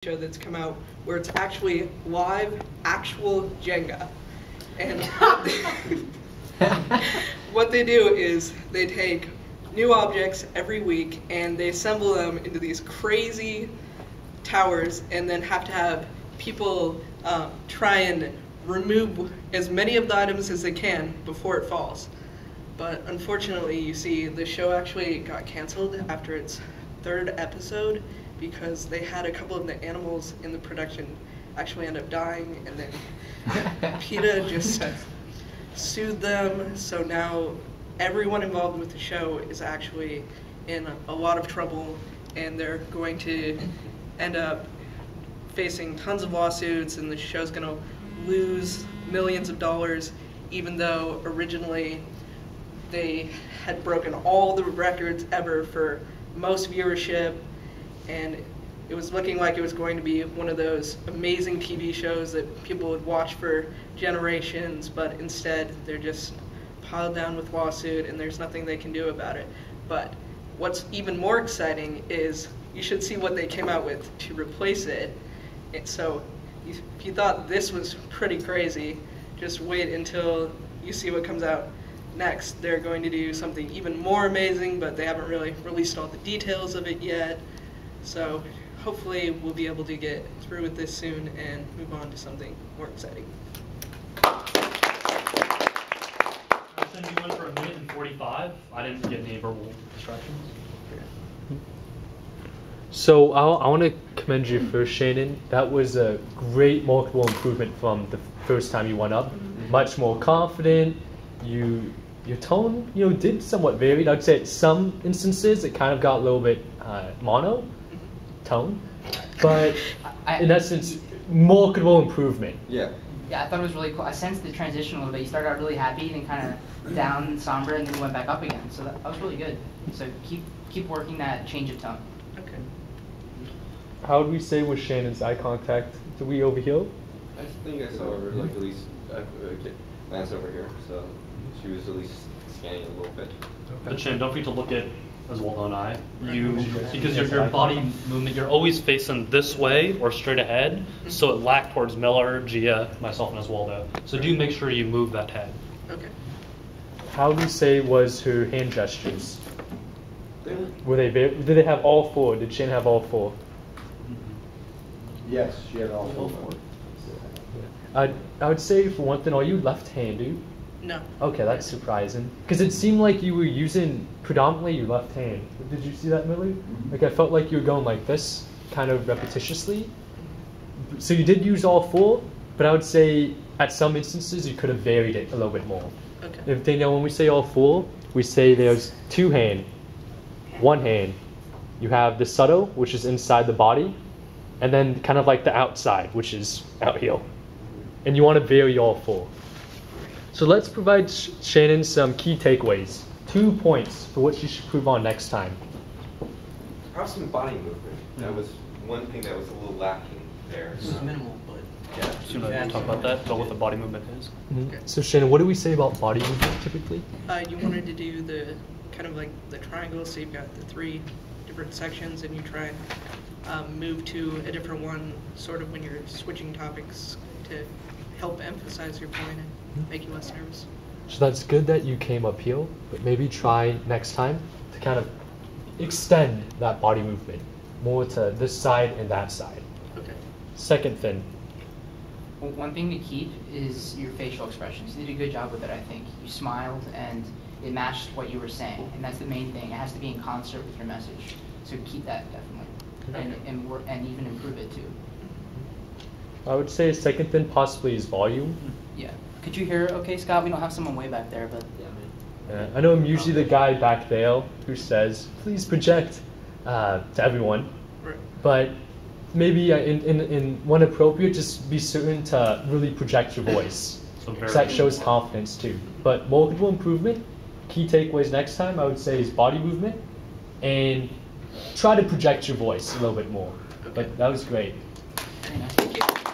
show that's come out where it's actually live, actual Jenga. And what they do is they take new objects every week and they assemble them into these crazy towers and then have to have people try and remove as many of the items as they can before it falls. But unfortunately, you see, the show actually got canceled after its third episode because they had a couple of the animals in the production actually end up dying, and then PETA just sued them, so now everyone involved with the show is actually in a lot of trouble, and they're going to end up facing tons of lawsuits, and the show's going to lose millions of dollars, even though originally they had broken all the records ever for most viewership, and it was looking like it was going to be one of those amazing TV shows that people would watch for generations, but instead they're just piled down with lawsuit and there's nothing they can do about it. But what's even more exciting is you should see what they came out with to replace it. And so if you thought this was pretty crazy, just wait until you see what comes out next. They're going to do something even more amazing, but they haven't really released all the details of it yet. So hopefully we'll be able to get through with this soon and move on to something more exciting. I'll send you one for 1 minute and 45. I didn't get any verbal distractions. So I want to commend you first, Shannon. That was a great multiple improvement from the first time you went up. Much more confident. Your tone, did somewhat vary. I'd say at some instances it kind of got a little bit mono tone, but in essence, marketable improvement. Yeah. Yeah, I thought it was really cool. I sensed the transition a little bit. You started out really happy, and kind of down, somber, and then you went back up again. So that was really good. So keep working that change of tone. Okay. How would we say was Shannon's eye contact? Did we overheal? I think I saw her like at least glance over here, so she was at least scanning a little bit. But Shannon, don't forget to look at as well done eye. Because your body movement, you're always facing this way or straight ahead, so it lacked towards Miller, Gia, myself, and Oswaldo. So do make sure you move that head. Okay. How would we say was her hand gestures? Did they have all four? Did Shannon have all four? Yes, she had all four. I would say, for one thing, are you left-handed? No. Okay, that's surprising. Because it seemed like you were using predominantly your left hand. Did you see that, Miller? Like, I felt like you were going like this, kind of repetitiously. So you did use all four, but I would say at some instances you could have varied it a little bit more. Okay. If they know when we say all four, we say there's two hand, one hand. You have the subtle, which is inside the body, and then kind of like the outside, which is out here. And you want to vary all four. So let's provide Shannon some key takeaways. 2 points for what she should prove on next time. Awesome body movement. That was one thing that was a little lacking there. It was minimal, but Yeah, so you want to talk about that, about what the body movement is? Mm-hmm. So Shannon, what do we say about body movement typically? you wanted to do the kind of like the triangle, so you've got the 3 different sections and you try and move to a different one sort of when you're switching topics to help emphasize your point and make you less nervous. So that's good that you came up here, but maybe try next time to kind of extend that body movement more to this side and that side. Okay. Second thing. Well, one thing to keep is your facial expressions. You did a good job with it, I think. You smiled, and it matched what you were saying, and that's the main thing. It has to be in concert with your message. So keep that definitely, and even improve it too. I would say a second thing possibly is volume. Yeah. Could you hear okay, Scott? We don't have someone way back there, but I know I'm usually the guy back there who says, please project to everyone. Right. But maybe in when appropriate, just be certain to really project your voice. So That shows confidence too. But multiple improvement, key takeaways next time I would say is body movement and try to project your voice a little bit more. Okay. But that was great. very nice.